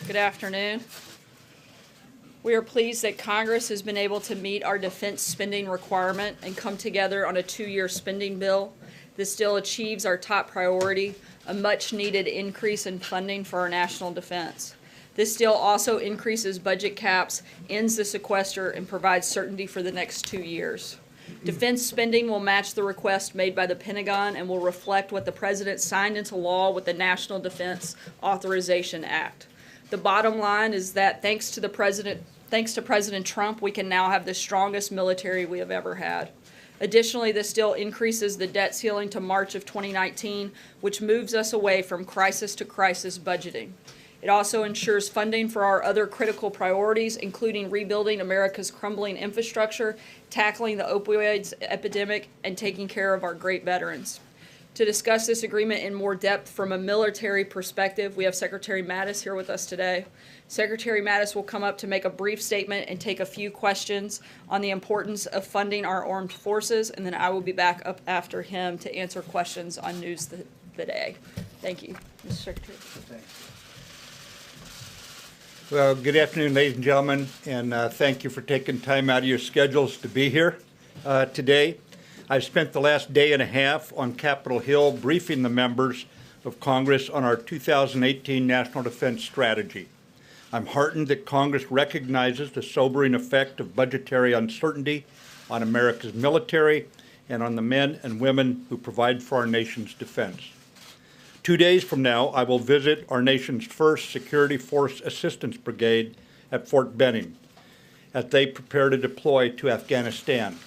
Good afternoon. We are pleased that Congress has been able to meet our defense spending requirement and come together on a 2-year spending bill. This still achieves our top priority, a much-needed increase in funding for our national defense. This deal also increases budget caps, ends the sequester, and provides certainty for the next 2 years. Defense spending will match the request made by the Pentagon and will reflect what the President signed into law with the National Defense Authorization Act. The bottom line is that thanks to President Trump, we can now have the strongest military we have ever had. Additionally, this deal increases the debt ceiling to March of 2019, which moves us away from crisis to crisis budgeting. It also ensures funding for our other critical priorities, including rebuilding America's crumbling infrastructure, tackling the opioids epidemic, and taking care of our great veterans. To discuss this agreement in more depth from a military perspective, we have Secretary Mattis here with us today. Secretary Mattis will come up to make a brief statement and take a few questions on the importance of funding our armed forces, and then I will be back up after him to answer questions on news of the day. Thank you, Mr. Secretary. Thanks. Well, good afternoon, ladies and gentlemen, and thank you for taking time out of your schedules to be here today. I've spent the last day and a half on Capitol Hill briefing the members of Congress on our 2018 National Defense Strategy. I'm heartened that Congress recognizes the sobering effect of budgetary uncertainty on America's military and on the men and women who provide for our nation's defense. 2 days from now, I will visit our nation's first Security Force Assistance Brigade at Fort Benning as they prepare to deploy to Afghanistan.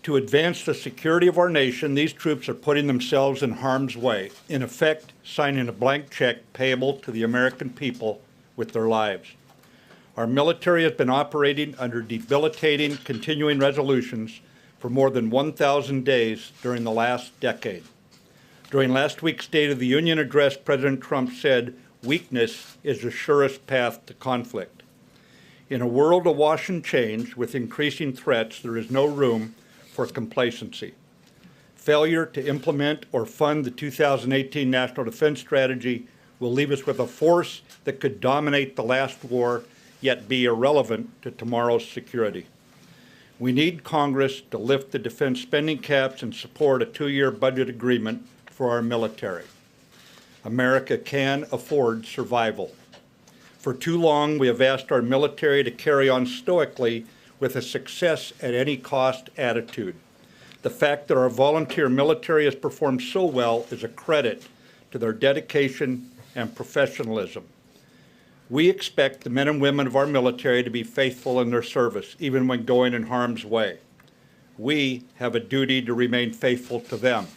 To advance the security of our nation, these troops are putting themselves in harm's way, in effect signing a blank check payable to the American people with their lives. Our military has been operating under debilitating continuing resolutions for more than 1,000 days during the last decade. During last week's State of the Union address, President Trump said, "Weakness is the surest path to conflict." In a world awash in change with increasing threats, there is no room for complacency. Failure to implement or fund the 2018 National Defense Strategy will leave us with a force that could dominate the last war, yet be irrelevant to tomorrow's security. We need Congress to lift the defense spending caps and support a 2-year budget agreement for our military. America can afford survival. For too long, we have asked our military to carry on stoically with a success at any cost attitude. The fact that our volunteer military has performed so well is a credit to their dedication and professionalism. We expect the men and women of our military to be faithful in their service, even when going in harm's way. We have a duty to remain faithful to them.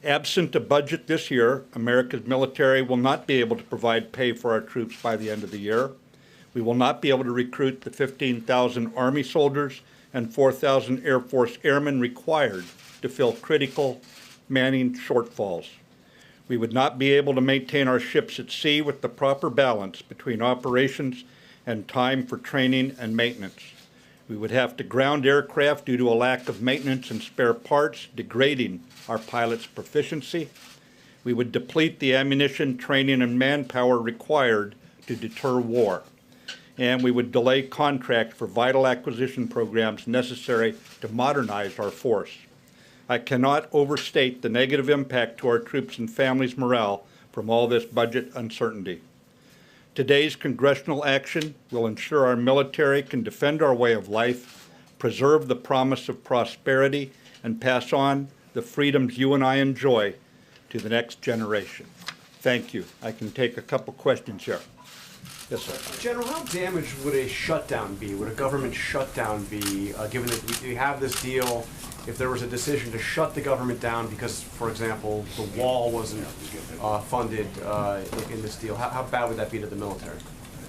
Absent a budget this year, America's military will not be able to provide pay for our troops by the end of the year. We will not be able to recruit the 15,000 Army soldiers and 4,000 Air Force airmen required to fill critical manning shortfalls. We would not be able to maintain our ships at sea with the proper balance between operations and time for training and maintenance. We would have to ground aircraft due to a lack of maintenance and spare parts, degrading our pilots' proficiency. We would deplete the ammunition, training, and manpower required to deter war. And we would delay contracts for vital acquisition programs necessary to modernize our force. I cannot overstate the negative impact to our troops and families' morale from all this budget uncertainty. Today's congressional action will ensure our military can defend our way of life, preserve the promise of prosperity, and pass on the freedoms you and I enjoy to the next generation. Thank you. I can take a couple questions here. Yes, sir. General, how damaged would a shutdown be? Would a government shutdown be, given that we have this deal, if there was a decision to shut the government down because, for example, the wall wasn't funded in this deal, how bad would that be to the military?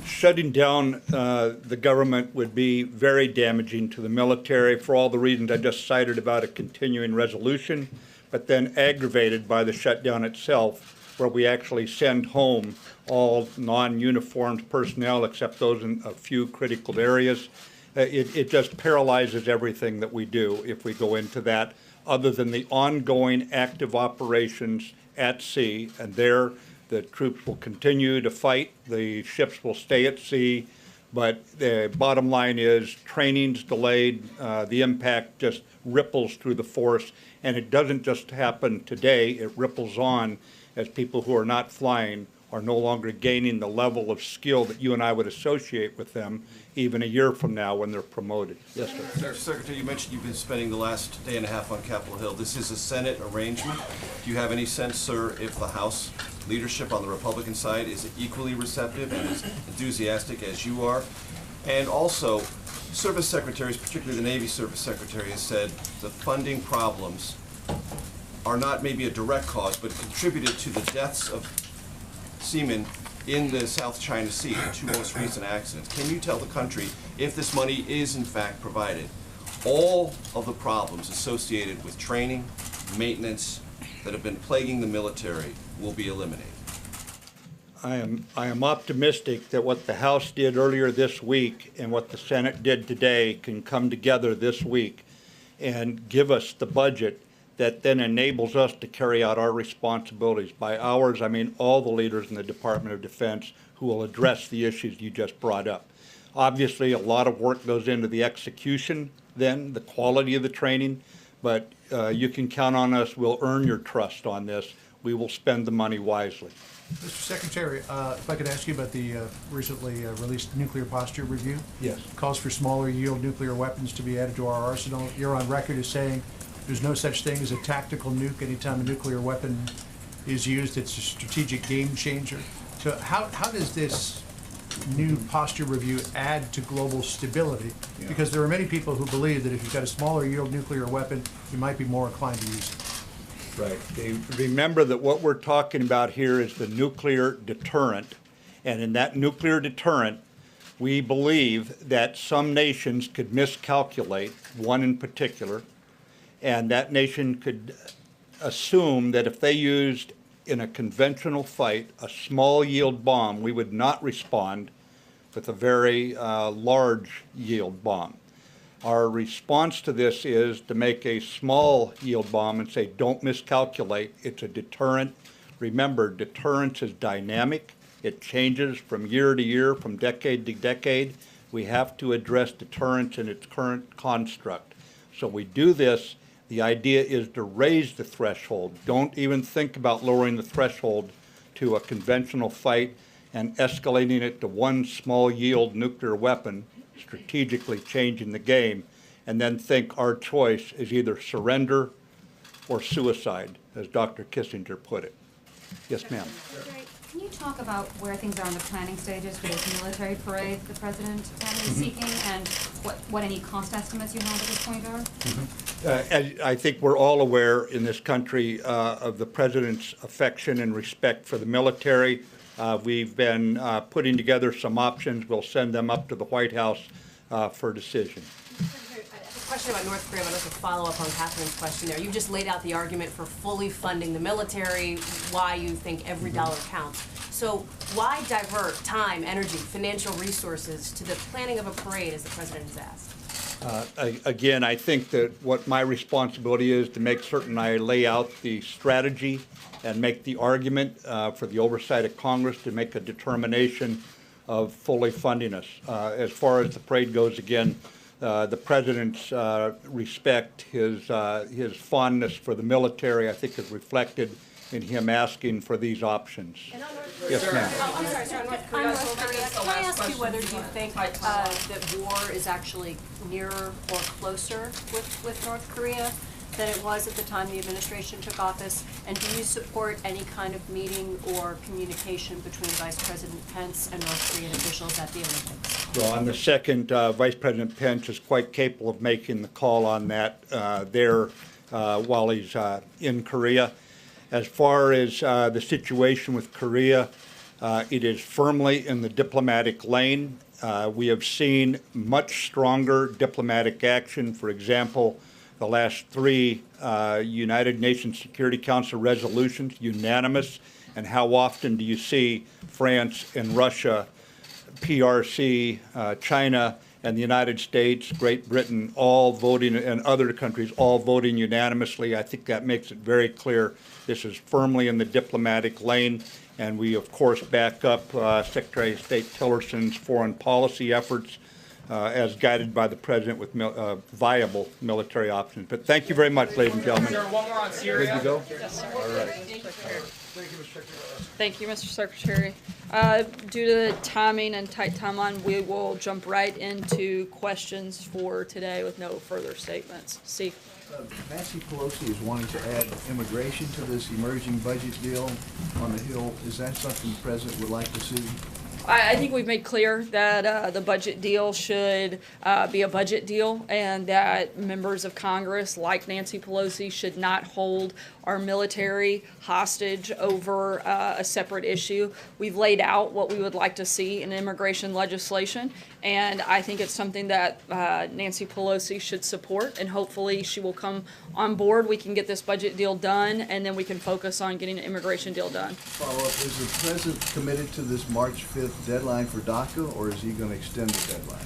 Shutting down the government would be very damaging to the military for all the reasons I just cited about a continuing resolution, but then aggravated by the shutdown itself, where we actually send home all non-uniformed personnel except those in a few critical areas. It just paralyzes everything that we do if we go into that, other than the ongoing active operations at sea, and there The troops will continue to fight. The ships will stay at sea. But the bottom line is training's delayed. The impact just ripples through the force. And it doesn't just happen today. It ripples on as people who are not flying are no longer gaining the level of skill that you and I would associate with them even a year from now when they're promoted. Yes, sir. Secretary, you mentioned you've been spending the last day and a half on Capitol Hill. This is a Senate arrangement. Do you have any sense, sir, if the House leadership on the Republican side is equally receptive and as enthusiastic as you are? And also, service secretaries, particularly the Navy Service Secretary, has said the funding problems are not maybe a direct cause, but contributed to the deaths of seamen in the South China Sea, the two most recent accidents. Can you tell the country, if this money is in fact provided, all of the problems associated with training, maintenance, that have been plaguing the military will be eliminated? I am optimistic that what the House did earlier this week and what the Senate did today can come together this week and give us the budget that then enables us to carry out our responsibilities. By ours, I mean all the leaders in the Department of Defense who will address the issues you just brought up. Obviously, a lot of work goes into the execution then, the quality of the training, but you can count on us. We'll earn your trust on this. We will spend the money wisely. Mr. Secretary, if I could ask you about the recently released nuclear posture review. Yes. Calls for smaller yield nuclear weapons to be added to our arsenal. You're on record as saying there's no such thing as a tactical nuke. Anytime a nuclear weapon is used, it's a strategic game changer. So how does this new posture review add to global stability? Because there are many people who believe that if you've got a smaller yield nuclear weapon, you might be more inclined to use it. Right. Remember that what we're talking about here is the nuclear deterrent. And in that nuclear deterrent, we believe that some nations could miscalculate, one in particular, and that nation could assume that if they used in a conventional fight a small yield bomb, we would not respond with a very large yield bomb. Our response to this is to make a small yield bomb and say, don't miscalculate. It's a deterrent. Remember, deterrence is dynamic. It changes from year to year, from decade to decade. We have to address deterrence in its current construct. So we do this. The idea is to raise the threshold. Don't even think about lowering the threshold to a conventional fight and escalating it to one small yield nuclear weapon, strategically changing the game, and then think our choice is either surrender or suicide, as Dr. Kissinger put it. Yes, ma'am. Can you talk about where things are in the planning stages for this military parade the president is seeking, and what any cost estimates you have at this point are? I think we're all aware in this country of the president's affection and respect for the military. We've been putting together some options. We'll send them up to the White House for decision. A question about North Korea, but also follow up on Catherine's question there. You just laid out the argument for fully funding the military, why you think every dollar counts. So why divert time, energy, financial resources to the planning of a parade as the president has asked? Again, I think that what my responsibility is to make certain I lay out the strategy and make the argument for the oversight of Congress to make a determination of fully funding us. As far as the parade goes, again, the president's respect, his fondness for the military, I think is reflected in him asking for these options. Yes, ma'am. Oh, I'm sorry, on North Korea. Can I ask you whether you think that war is actually nearer or closer with North Korea than it was at the time the administration took office? And do you support any kind of meeting or communication between Vice President Pence and North Korean officials at the Olympics? Well, on the second, Vice President Pence is quite capable of making the call on that while he's in Korea. As far as the situation with Korea, it is firmly in the diplomatic lane. We have seen much stronger diplomatic action. For example, the last 3 United Nations Security Council resolutions, unanimous. And how often do you see France and Russia, PRC, China, and the United States, Great Britain, all voting, and other countries all voting unanimously? I think that makes it very clear this is firmly in the diplomatic lane, And we, of course, back up Secretary of State Tillerson's foreign policy efforts as guided by the President with viable military options. But thank you very much, ladies and gentlemen. One more on Syria. Good to go? Yes, sir. All right. Thank you, Mr. Secretary. Due to the timing and tight timeline, we will jump right into questions for today with no further statements. Steve. Nancy Pelosi is wanting to add immigration to this emerging budget deal on the Hill. Is that something the President would like to see? I think we've made clear that the budget deal should be a budget deal, and that members of Congress, like Nancy Pelosi, should not hold our military hostage over a separate issue. We've laid out what we would like to see in immigration legislation, and I think it's something that Nancy Pelosi should support, and hopefully she will come on board. We can get this budget deal done, and then we can focus on getting an immigration deal done. Follow up, is the President committed to this March 5th deadline for DACA, or is he going to extend the deadline?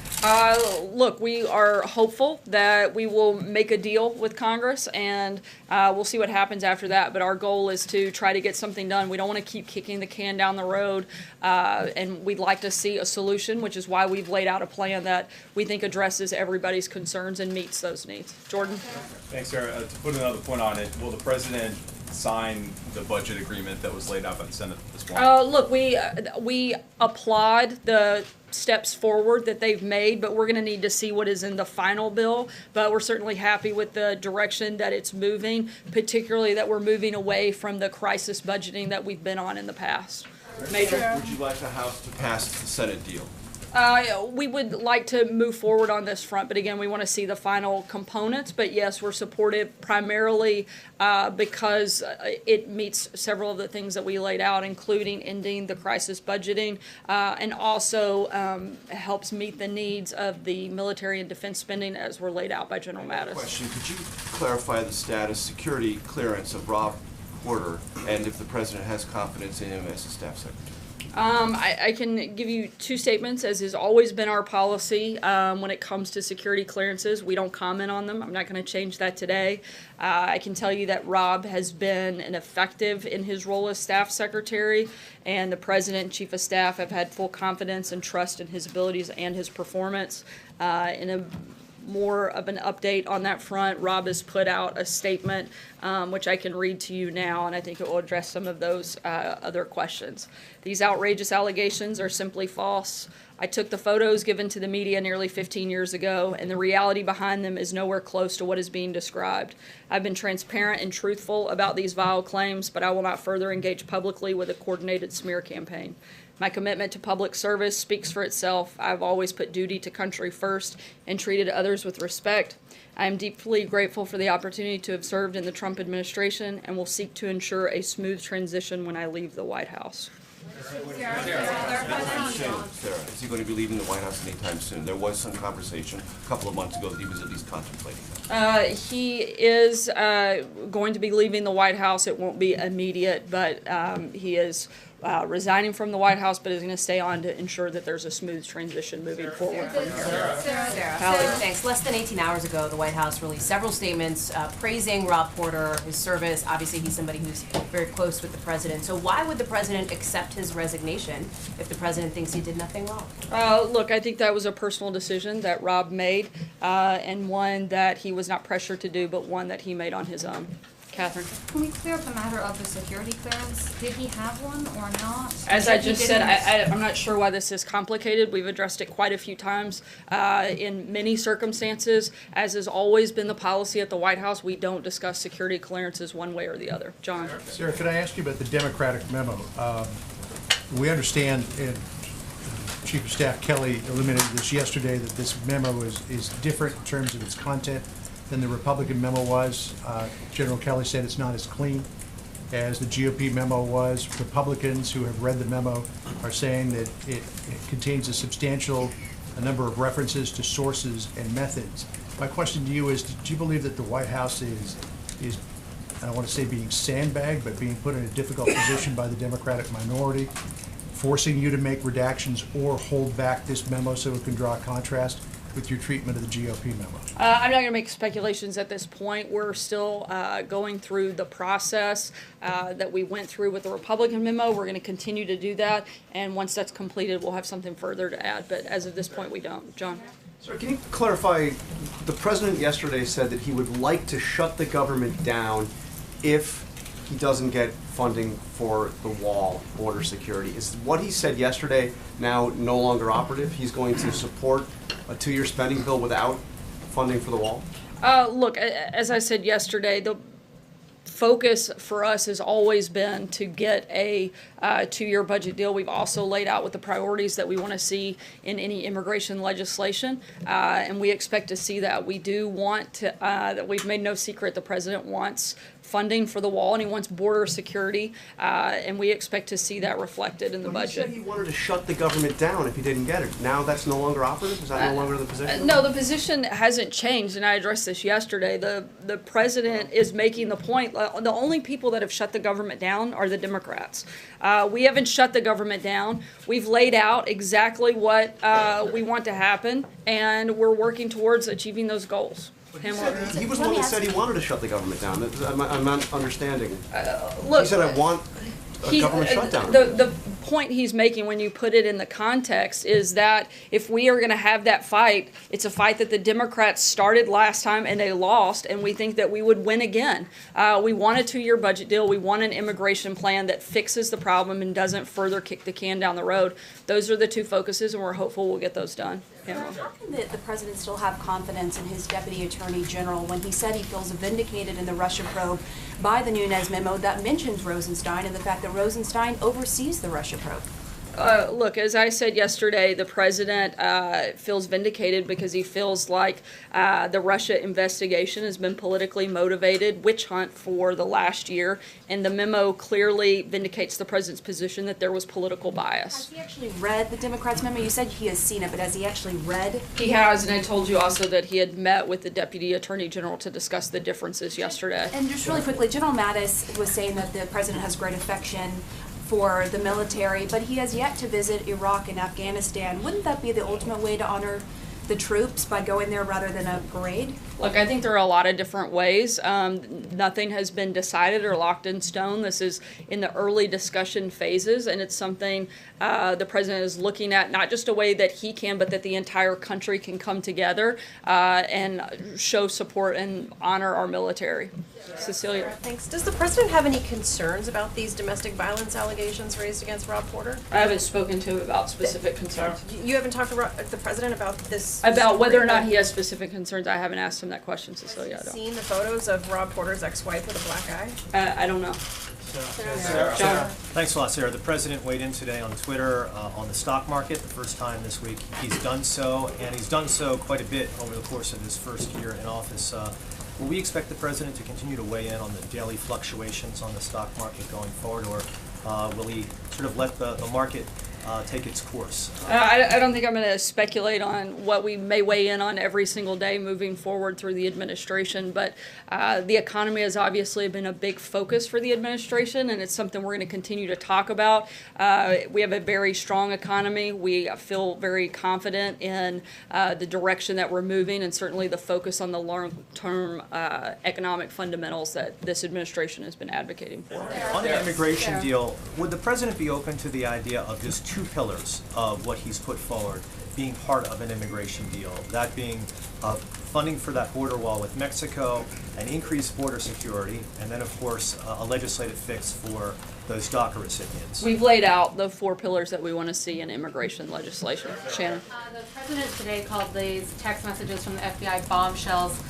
Look, we are hopeful that we will make a deal with Congress, and we'll see what happens after that. But our goal is to try to get something done. We don't want to keep kicking the can down the road, and we'd like to see a solution, which is why we've laid out a plan that we think addresses everybody's concerns and meets those needs. Jordan? Thanks, Sarah. To put another point on it, will the President sign the budget agreement that was laid out by the Senate this morning? Look, we applaud the steps forward that they've made, but we're going to need to see what is in the final bill. But we're certainly happy with the direction that it's moving, particularly that we're moving away from the crisis budgeting that we've been on in the past. Major? Would you like the House to pass the Senate deal? We would like to move forward on this front, but again, we want to see the final components. But yes, we're supportive primarily because it meets several of the things that we laid out, including ending the crisis budgeting, and also helps meet the needs of the military and defense spending as were laid out by General Mattis. Question, could you clarify the status, security clearance of Rob Porter, and if the President has confidence in him as a staff secretary? I can give you two statements, as has always been our policy when it comes to security clearances. We don't comment on them. I'm not going to change that today. I can tell you that Rob has been an effective in his role as staff secretary, and the President and Chief of Staff have had full confidence and trust in his abilities and his performance. In a more of an update on that front, Rob has put out a statement which I can read to you now, and I think it will address some of those other questions. These outrageous allegations are simply false. I took the photos given to the media nearly 15 years ago, and the reality behind them is nowhere close to what is being described. I've been transparent and truthful about these vile claims, but I will not further engage publicly with a coordinated smear campaign. My commitment to public service speaks for itself. I've always put duty to country first and treated others with respect. I am deeply grateful for the opportunity to have served in the Trump administration and will seek to ensure a smooth transition when I leave the White House. Sarah, is he going to be leaving the White House anytime soon? There was some conversation a couple of months ago that he was at least contemplating that. He is going to be leaving the White House. It won't be immediate, but he is resigning from the White House, but is going to stay on to ensure that there's a smooth transition moving forward from here. Sarah, thanks. Less than 18 hours ago, the White House released several statements praising Rob Porter, his service. Obviously, he's somebody who's very close with the President. So why would the President accept his resignation if the President thinks he did nothing wrong? Look, I think that was a personal decision that Rob made, and one that he was not pressured to do, but one that he made on his own. Catherine? Can we clear up the matter of the security clearance? Did he have one or not? As I just said, I'm not sure why this is complicated. We've addressed it quite a few times in many circumstances. As has always been the policy at the White House, we don't discuss security clearances one way or the other. John? Sarah, could I ask you about the Democratic memo? We understand, and Chief of Staff Kelly illuminated this yesterday, that this memo is different in terms of its content than the Republican memo was. General Kelly said it's not as clean as the GOP memo was. Republicans who have read the memo are saying that it contains a number of references to sources and methods. My question to you is, do you believe that the White House is I don't want to say being sandbagged, but being put in a difficult position by the Democratic minority, forcing you to make redactions or hold back this memo so it can draw a contrast with your treatment of the GOP memo? I'm not going to make speculations at this point. We're still going through the process that we went through with the Republican memo. We're going to continue to do that, and once that's completed, we'll have something further to add. But as of this point, we don't. John? Sir, can you clarify, the president yesterday said that he would like to shut the government down if he doesn't get funding for the wall, border security. Is what he said yesterday now no longer operative? He's going to support a 2-year spending bill without funding for the wall? Look, as I said yesterday, the focus for us has always been to get a 2-year budget deal. We've also laid out what the priorities that we want to see in any immigration legislation, and we expect to see that. We do want to, that we've made no secret, the president wants funding for the wall and he wants border security, and we expect to see that reflected in the budget. He said he wanted to shut the government down if he didn't get it. Now that's no longer operative? Is that no longer the position? No, the position hasn't changed, and I addressed this yesterday. The president is making the point, the only people that have shut the government down are the Democrats. We haven't shut the government down. We've laid out exactly what we want to happen, and we're working towards achieving those goals. He was the one that said he wanted to shut the government down. I'm not understanding. Look, he said, I want a government shutdown. The point he's making when you put it in the context is that if we are going to have that fight, it's a fight that the Democrats started last time and they lost, and we think that we would win again. We want a 2-year budget deal. We want an immigration plan that fixes the problem and doesn't further kick the can down the road. Those are the two focuses, and we're hopeful we'll get those done. How can the president still have confidence in his deputy attorney general when he said he feels vindicated in the Russia probe by the Nunes memo that mentions Rosenstein and the fact that Rosenstein oversees the Russia probe? Look, as I said yesterday, the president feels vindicated because he feels like the Russia investigation has been politically motivated witch hunt for the last year, and the memo clearly vindicates the president's position that there was political bias. Has he actually read the Democrats' memo? You said he has seen it, but has he actually read? He has, and I told you also that he had met with the deputy attorney general to discuss the differences yesterday. And just really quickly, General Mattis was saying that the president has great affection for the military, but he has yet to visit Iraq and Afghanistan. Wouldn't that be the ultimate way to honor the troops, by going there rather than a parade? Look, I think there are a lot of different ways. Nothing has been decided or locked in stone. This is in the early discussion phases, and it's something the president is looking at, not just a way that he can, but that the entire country can come together and show support and honor our military. Cecilia. Thanks. Does the president have any concerns about these domestic violence allegations raised against Rob Porter? I haven't spoken to him about specific concerns. You haven't talked to the president about this? About whether or not he has specific concerns, I haven't asked him that question, Cecilia. Has he seen the photos of Rob Porter's ex-wife with a black eye? I don't know. Sarah. Thanks a lot, Sarah. The president weighed in today on Twitter on the stock market, the first time this week. He's done so, and he's done so quite a bit over the course of his first year in office. Will we expect the president to continue to weigh in on the daily fluctuations on the stock market going forward, or will he sort of let the market take its course? I don't think I'm going to speculate on what we may weigh in on every single day moving forward through the administration, but the economy has obviously been a big focus for the administration, and it's something we're going to continue to talk about. We have a very strong economy. We feel very confident in the direction that we're moving, and certainly the focus on the long-term economic fundamentals that this administration has been advocating for. On the immigration deal, would the president be open to the idea of just 2 pillars of what he's put forward being part of an immigration deal, that being funding for that border wall with Mexico, an increased border security, and then of course a legislative fix for those DACA recipients? We've laid out the 4 pillars that we want to see in immigration legislation. Shannon? The president today called these text messages from the FBI bombshells.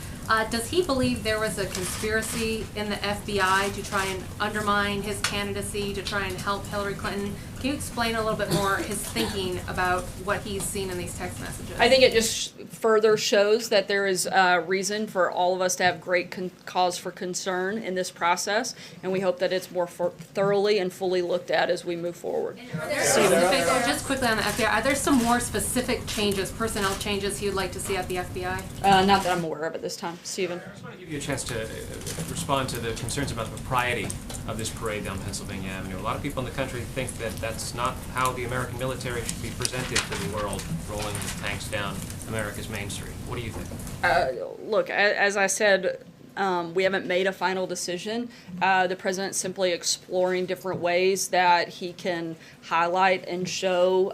Does he believe there was a conspiracy in the FBI to try and undermine his candidacy, to try and help Hillary Clinton? Can you explain a little bit more his thinking about what he's seen in these text messages? I think it just further shows that there is reason for all of us to have great cause for concern in this process, and we hope that it's more thoroughly and fully looked at as we move forward. Just quickly on the FBI, are there some more specific changes, personnel changes you'd like to see at the FBI? Not that I'm aware of at this time. Stephen? I just want to give you a chance to respond to the concerns about the propriety of this parade down Pennsylvania Avenue. A lot of people in the country think that that's That's not how the American military should be presented to the world, rolling tanks down America's Main Street. What do you think? Look, as I said, we haven't made a final decision. The president's simply exploring different ways that he can highlight and show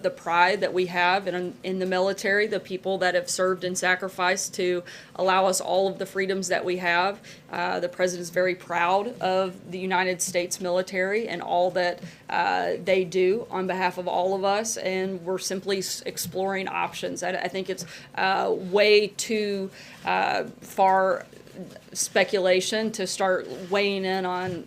the pride that we have in the military, the people that have served and sacrificed to allow us all of the freedoms that we have. The president's very proud of the United States military and all that they do on behalf of all of us, and we're simply exploring options. I think it's way too far speculation to start weighing in on,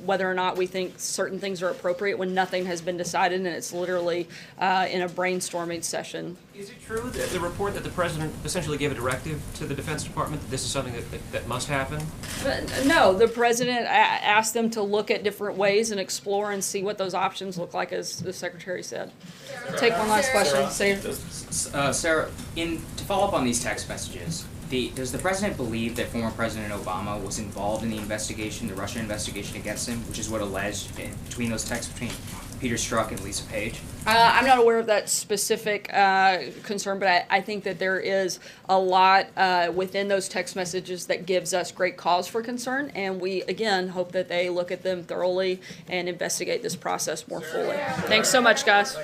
whether or not we think certain things are appropriate when nothing has been decided and it's literally in a brainstorming session. Is it true that the report that the president essentially gave a directive to the Defense Department that this is something that must happen? No, the president asked them to look at different ways and explore and see what those options look like, as the secretary said. Take one last question. Sarah, to follow up on these text messages, does the president believe that former President Obama was involved in the investigation, the Russia investigation against him, which is what alleged between those texts between Peter Strzok and Lisa Page? I'm not aware of that specific concern, but I think that there is a lot within those text messages that gives us great cause for concern, and we, again, hope that they look at them thoroughly and investigate this process more fully. Thanks so much, guys.